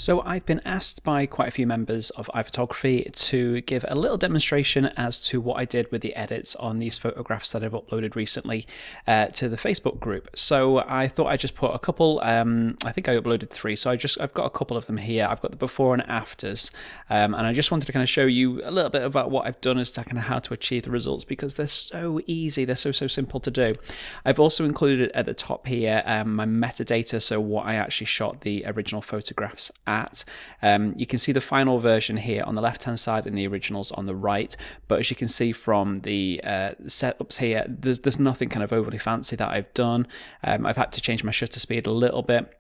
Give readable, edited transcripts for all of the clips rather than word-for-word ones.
So I've been asked by quite a few members of iPhotography to give a little demonstration as to what I did with the edits on these photographs that I've uploaded recently to the Facebook group. So I thought I'd just put a couple, I think I uploaded 3, so I've got a couple of them here. I've got the before and afters, and I just wanted to kind of show you a little bit about what I've done as to kind of how to achieve the results, because they're so easy, they're so simple to do. I've also included at the top here my metadata, so what I actually shot the original photographs at. You can see the final version here on the left hand side and the originals on the right, but as you can see from the setups here, there's nothing kind of overly fancy that I've done. I've had to change my shutter speed a little bit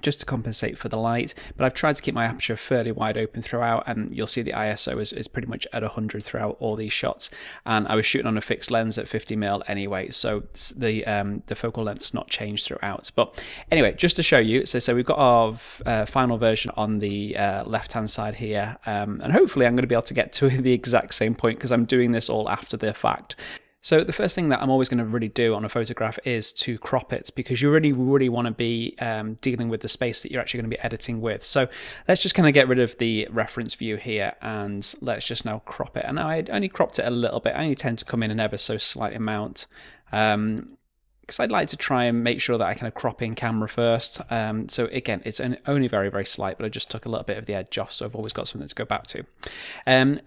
just to compensate for the light, but I've tried to keep my aperture fairly wide open throughout, and you'll see the ISO is pretty much at 100 throughout all these shots. And I was shooting on a fixed lens at 50mm anyway, so the focal length's not changed throughout. But anyway, just to show you, so we've got our final version on the left hand side here, and hopefully I'm going to be able to get to the exact same point because I'm doing this all after the fact. So the first thing that I'm always going to really do on a photograph is to crop it, because you really want to be dealing with the space that you're actually going to be editing with. So let's just kind of get rid of the reference view here, and let's just now crop it. And I only cropped it a little bit. I only tend to come in an ever so slight amount, because I'd like to try and make sure that I kind of crop in camera first. So again, it's only very slight, but I just took a little bit of the edge off, so I've always got something to go back to.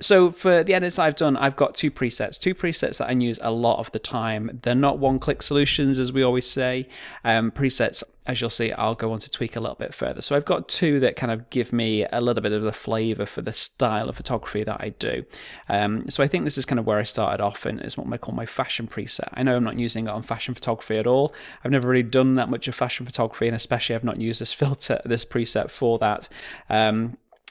So for the edits I've done, I've got two presets that I use a lot of the time. They're not one-click solutions, as we always say. Presets, as you'll see, I'll go on to tweak a little bit further. So I've got 2 that kind of give me a little bit of the flavor for the style of photography that I do. So I think this is kind of where I started off, and it's what I call my fashion preset. I know I'm not using it on fashion photography at all. I've never really done that much of fashion photography, and especially I've not used this preset for that.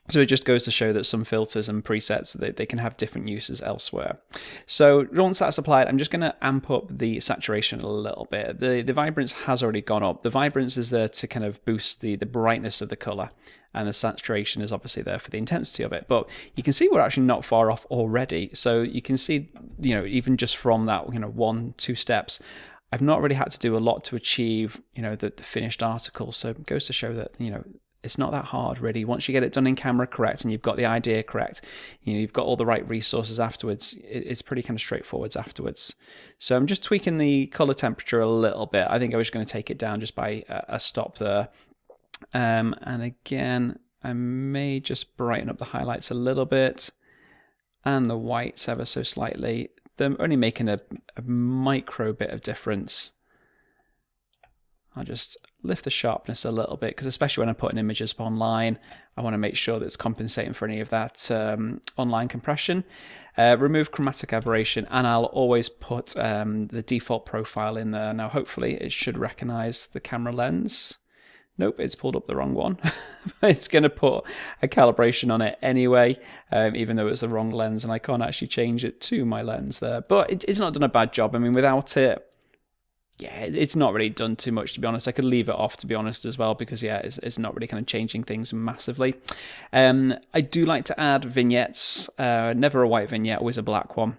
So it just goes to show that some filters and presets, they can have different uses elsewhere. So once that's applied, I'm just going to amp up the saturation a little bit. The vibrance has already gone up. The vibrance is there to kind of boost the brightness of the color, and the saturation is obviously there for the intensity of it. But you can see we're actually not far off already. So you can see, even just from that, 1-2 steps, I've not really had to do a lot to achieve, the finished article. So it goes to show that, it's not that hard, really. Once you get it done in camera correct, and you've got the idea correct, you've got all the right resources afterwards, it's pretty kind of straightforward afterwards. So I'm just tweaking the color temperature a little bit. I think I was going to take it down just by a stop there. And again, I may just brighten up the highlights a little bit, and the whites ever so slightly. They're only making a micro bit of difference. I'll just lift the sharpness a little bit, because especially when I'm putting images up online, I want to make sure that it's compensating for any of that online compression. Remove chromatic aberration, and I'll always put the default profile in there. Now hopefully it should recognize the camera lens. Nope, it's pulled up the wrong one. It's going to put a calibration on it anyway, even though it's the wrong lens, and I can't actually change it to my lens there. But it's not done a bad job. I mean, without it, yeah, it's not really done too much, to be honest. I could leave it off, to be honest, as well, because yeah, it's not really kind of changing things massively. I do like to add vignettes. Never a white vignette, always a black one.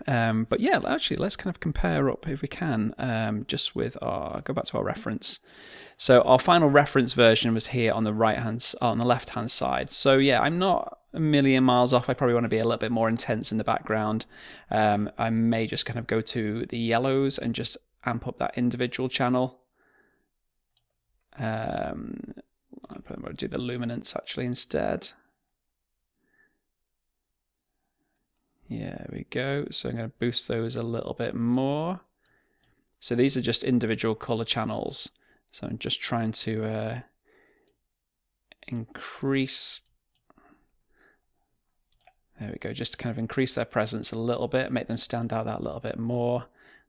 But yeah, actually, let's kind of compare up if we can, just with go back to our reference. So our final reference version was here on the left-hand side. So yeah, I'm not a million miles off. I probably want to be a little bit more intense in the background. I may just kind of go to the yellows and just amp up that individual channel. I'm probably going to do the luminance actually instead. Yeah, there we go. So I'm going to boost those a little bit more. So these are just individual color channels. So I'm just trying to increase. There we go. Just to kind of increase their presence a little bit, make them stand out that little bit more.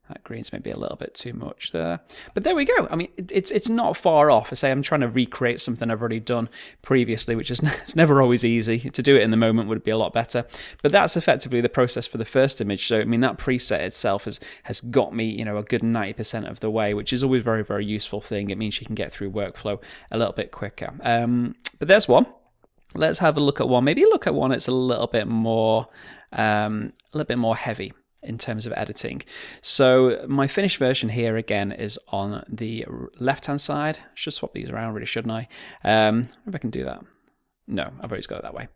That green's maybe a little bit too much there. But there we go. I mean, it's not far off. I say I'm trying to recreate something I've already done previously, which is it's never always easy. To do it in the moment would be a lot better. But that's effectively the process for the first image. So, I mean, that preset itself has got me, a good 90% of the way, which is always very useful thing. It means you can get through workflow a little bit quicker. But there's one. Let's have a look at one. Maybe look at one that's a little bit more heavy in terms of editing. So my finished version here again is on the left hand side. Should swap these around really, shouldn't I? If I can do that. No, I've always got it that way.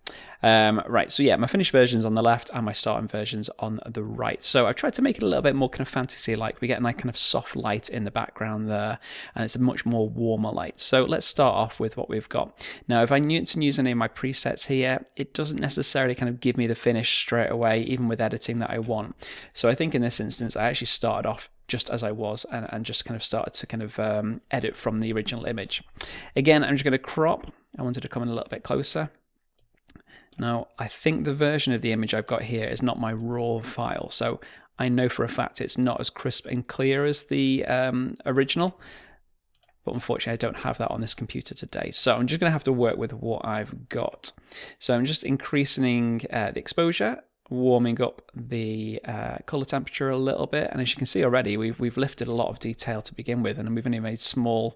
Right, so yeah, my finished version's on the left and my starting version's on the right. So I've tried to make it a little bit more kind of fantasy-like. We get a nice kind of soft light in the background there, and it's a much more warmer light. So let's start off with what we've got. Now, if I need to use any of my presets here, it doesn't necessarily kind of give me the finish straight away, even with editing that I want. So I think in this instance, I actually started off just as I was and just kind of started to kind of edit from the original image. Again, I'm just going to crop. I wanted to come in a little bit closer. Now, I think the version of the image I've got here is not my raw file, so I know for a fact it's not as crisp and clear as the original, but unfortunately I don't have that on this computer today. So I'm just going to have to work with what I've got. So I'm just increasing the exposure, warming up the color temperature a little bit, and as you can see already, we've lifted a lot of detail to begin with, and we've only made small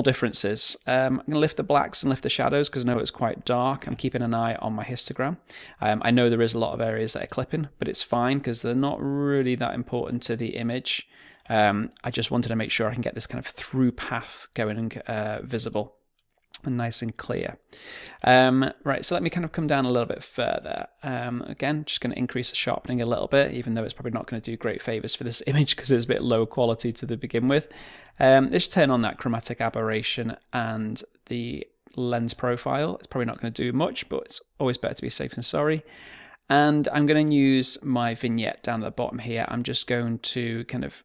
differences. I'm going to lift the blacks and lift the shadows because I know it's quite dark. I'm keeping an eye on my histogram. I know there is a lot of areas that are clipping, but it's fine because they're not really that important to the image. I just wanted to make sure I can get this kind of through path going and visible and nice and clear. Right, so let me kind of come down a little bit further. Again, just going to increase the sharpening a little bit, even though it's probably not going to do great favors for this image because it's a bit low quality to begin with. Let's turn on that chromatic aberration and the lens profile. It's probably not going to do much, but it's always better to be safe than sorry. And I'm going to use my vignette down at the bottom here. I'm just going to kind of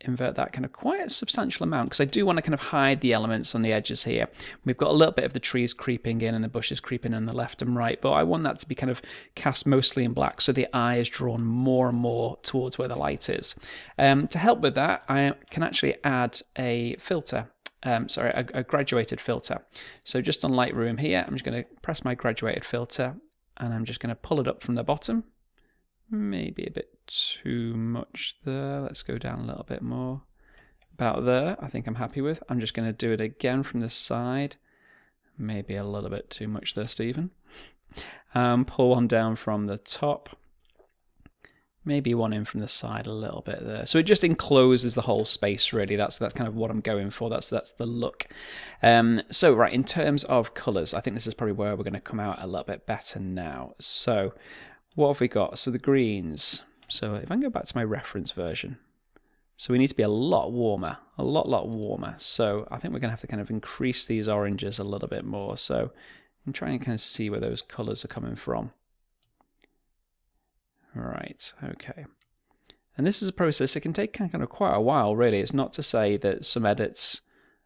invert that kind of quite a substantial amount because I do want to kind of hide the elements on the edges here. We've got a little bit of the trees creeping in and the bushes creeping in on the left and right, but I want that to be kind of cast mostly in black so the eye is drawn more and more towards where the light is. To help with that, I can actually add a filter. A graduated filter. So just on Lightroom here, I'm just going to press my graduated filter and I'm just going to pull it up from the bottom. Maybe a bit too much there. Let's go down a little bit more. About there, I think I'm happy with. I'm just going to do it again from the side. Maybe a little bit too much there, Stephen. Pull one down from the top. Maybe one in from the side a little bit there. So it just encloses the whole space, really. That's kind of what I'm going for. That's the look. So, right, in terms of colours, I think this is probably where we're going to come out a little bit better now. So, what have we got? So the greens. So if I can go back to my reference version. So we need to be a lot warmer, a lot warmer. So I think we're going to have to kind of increase these oranges a little bit more. So I'm trying to kind of see where those colors are coming from. Right, okay. And this is a process that can take kind of quite a while, really. It's not to say that some edits,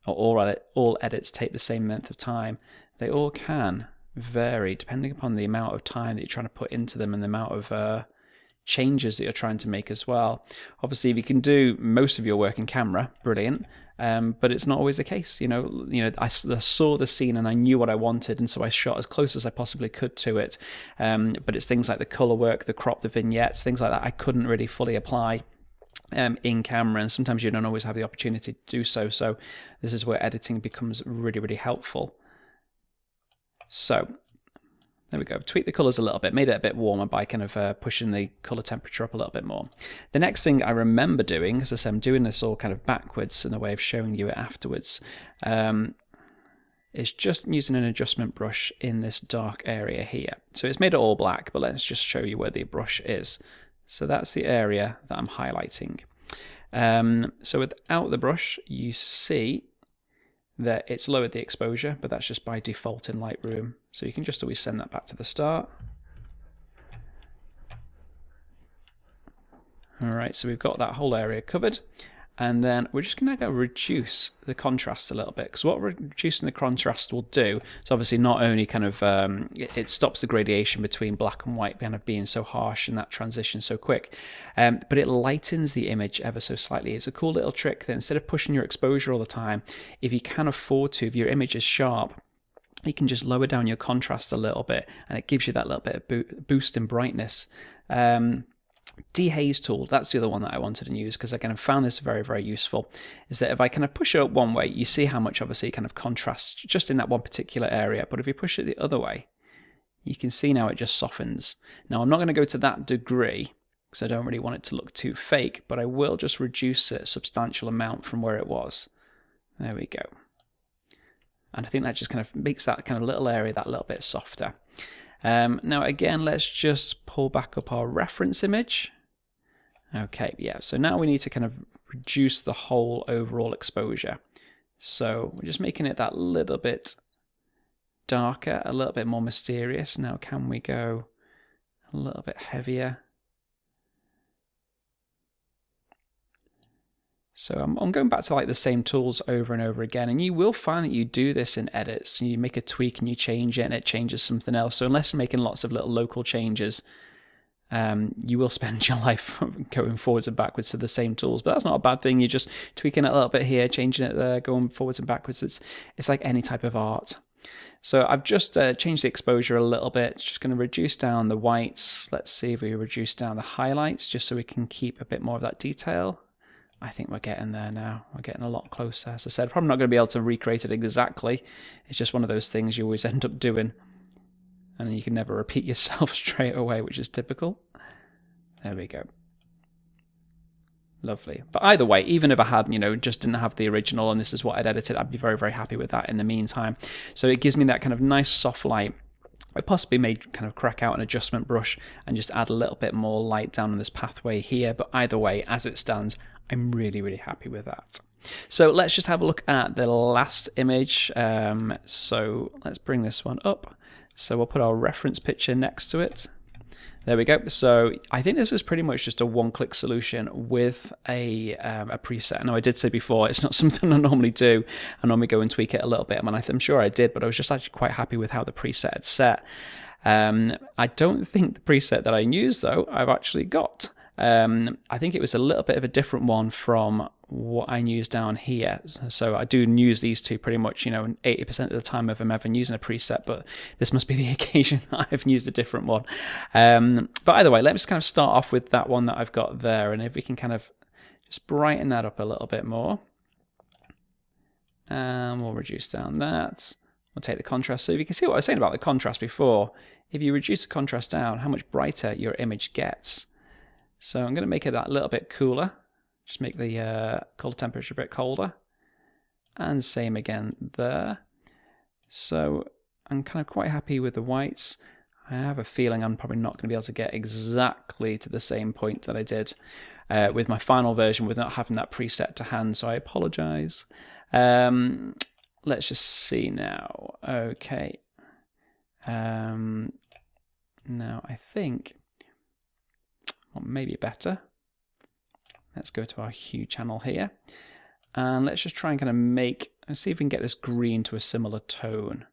or all edits take the same length of time. They all can vary depending upon the amount of time that you're trying to put into them and the amount of changes that you're trying to make as well. Obviously, if you can do most of your work in camera, brilliant. But it's not always the case. You know, I saw the scene and I knew what I wanted, and so I shot as close as I possibly could to it. But it's things like the color work, the crop, the vignettes, things like that I couldn't really fully apply in camera, and sometimes you don't always have the opportunity to do so. So this is where editing becomes really, really helpful. So there we go. Tweak the colors a little bit, made it a bit warmer by kind of pushing the color temperature up a little bit more. The next thing I remember doing, as I said, I'm doing this all kind of backwards in a way of showing you it afterwards, is just using an adjustment brush in this dark area here. So it's made it all black, but let's just show you where the brush is. So that's the area that I'm highlighting. So without the brush, you see that it's lowered the exposure, but that's just by default in Lightroom. So you can just always send that back to the start. All right, so we've got that whole area covered. And then we're just going to go reduce the contrast a little bit, because what reducing the contrast will do is obviously not only kind of it stops the gradation between black and white kind of being so harsh and that transition so quick, but it lightens the image ever so slightly. It's a cool little trick that instead of pushing your exposure all the time, if you can afford to, if your image is sharp, you can just lower down your contrast a little bit, and it gives you that little bit of boost in brightness. Dehaze tool, that's the other one that I wanted to use, because I kind of found this very, very useful, is that if I kind of push it up one way, you see how much obviously it kind of contrasts just in that one particular area, but if you push it the other way, you can see now it just softens. Now I'm not going to go to that degree, because I don't really want it to look too fake, but I will just reduce it a substantial amount from where it was. There we go. And I think that just kind of makes that kind of little area that little bit softer. Now again, let's just pull back up our reference image. Okay, yeah, so now we need to kind of reduce the whole overall exposure. So we're just making it that little bit darker, a little bit more mysterious. Now can we go a little bit heavier? So I'm going back to like the same tools over and over again, and you will find that you do this in edits. You make a tweak and you change it and it changes something else. So unless you're making lots of little local changes, you will spend your life going forwards and backwards to the same tools. But that's not a bad thing. You're just tweaking it a little bit here, changing it there, going forwards and backwards. It's like any type of art. So I've just changed the exposure a little bit. It's just going to reduce down the whites. Let's see if we reduce down the highlights just so we can keep a bit more of that detail. I think we're getting there now. We're getting a lot closer. As I said, probably not going to be able to recreate it exactly. It's just one of those things you always end up doing. And you can never repeat yourself straight away, which is typical. There we go. Lovely. But either way, even if I had, just didn't have the original and this is what I'd edited, I'd be very, very happy with that in the meantime. So it gives me that kind of nice soft light. I possibly may kind of crack out an adjustment brush and just add a little bit more light down on this pathway here. But either way, as it stands, I'm really, really happy with that. So let's just have a look at the last image. So let's bring this one up. So we'll put our reference picture next to it. There we go. So I think this is pretty much just a one-click solution with a preset. Now I did say before, it's not something I normally do. I normally go and tweak it a little bit. I mean, I'm sure I did, but I was just actually quite happy with how the preset had set. I don't think the preset that I used, though, I've actually got. I think it was a little bit of a different one from what I use down here. So I do use these two pretty much, 80% of the time if I'm ever using a preset, but this must be the occasion that I've used a different one. But either way, let's kind of start off with that one that I've got there. And if we can kind of just brighten that up a little bit more. And we'll reduce down that. We'll take the contrast. So if you can see what I was saying about the contrast before, if you reduce the contrast down, how much brighter your image gets. So I'm going to make it a little bit cooler. Just make the color temperature a bit colder. And same again there. So I'm kind of quite happy with the whites. I have a feeling I'm probably not going to be able to get exactly to the same point that I did with my final version with not having that preset to hand. So I apologize. Let's just see now. Okay. Now I think... maybe better. Let's go to our hue channel here and let's just try and kind of let's see if we can get this green to a similar tone.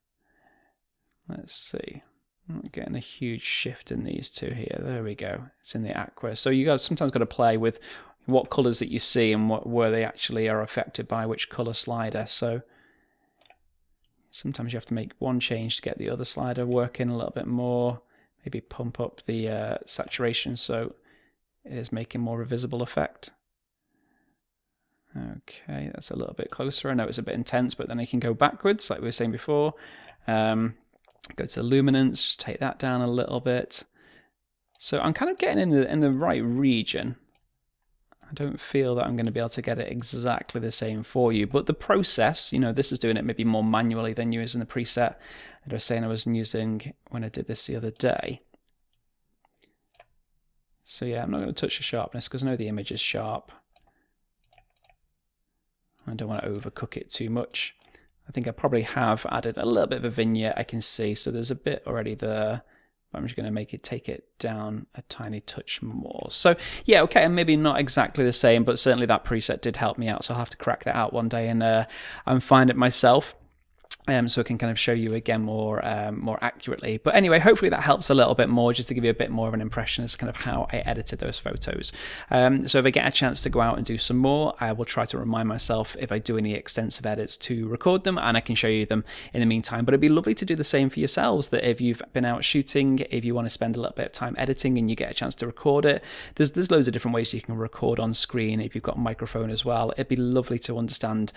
Let's see. I'm getting a huge shift in these two here. There we go. It's in the aqua. So you sometimes got to play with what colors that you see and where they actually are affected by which color slider. So sometimes you have to make one change to get the other slider working a little bit more. Maybe pump up the saturation so it is making more of a visible effect. Okay, that's a little bit closer. I know it's a bit intense, but then I can go backwards, like we were saying before. Go to the luminance, just take that down a little bit. So I'm kind of getting in the right region. I don't feel that I'm going to be able to get it exactly the same for you, but the process, this is doing it maybe more manually than using the preset that I was saying I was using when I did this the other day. So yeah, I'm not going to touch the sharpness because I know the image is sharp. I don't want to overcook it too much. I think I probably have added a little bit of a vignette I can see, so there's a bit already there. But I'm just going to take it down a tiny touch more. So yeah, okay, and maybe not exactly the same, but certainly that preset did help me out, so I'll have to crack that out one day and find it myself. So I can kind of show you again more accurately. But anyway, hopefully that helps a little bit more, just to give you a bit more of an impression as to kind of how I edited those photos. So if I get a chance to go out and do some more, I will try to remind myself if I do any extensive edits to record them, and I can show you them in the meantime. But it'd be lovely to do the same for yourselves, that if you've been out shooting, if you want to spend a little bit of time editing and you get a chance to record it, there's loads of different ways you can record on screen if you've got a microphone as well. It'd be lovely to understand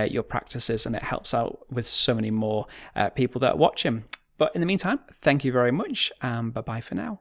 your practices, and it helps out with so many more people that are watching. But in the meantime, thank you very much, and bye-bye for now.